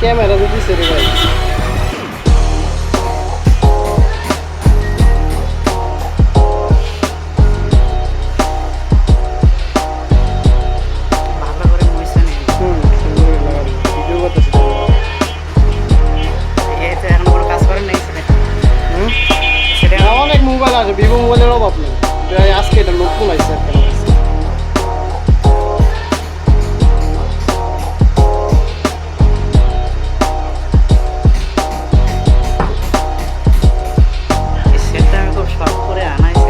Camera তো দিছে রে ভাই। ভালো করে মুইছে নি সুন্দর লাগাই ভিডিও করতেছি এই তো এখন কোনো কাজ করেন নাই সেটা সেটা অনেক মোবাইল আছে, ভিভো মোবাইলের অভাব নেই। আজকে এটা নতুন আইছে একটা আমার কাছে। সেটা আমি খুব শখ করে আনাইছে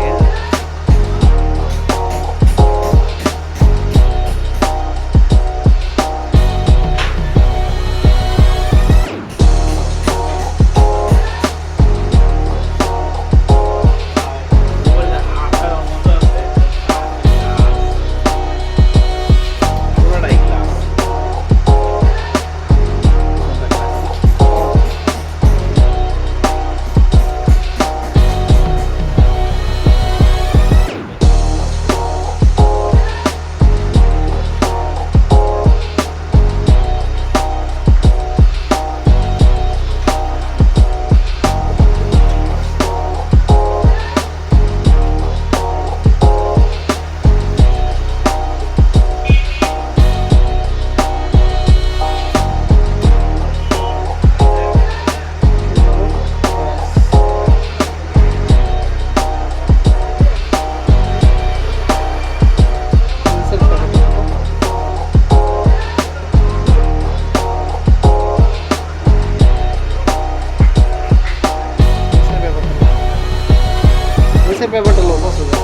ব্যাপারটা লোক পছন্দ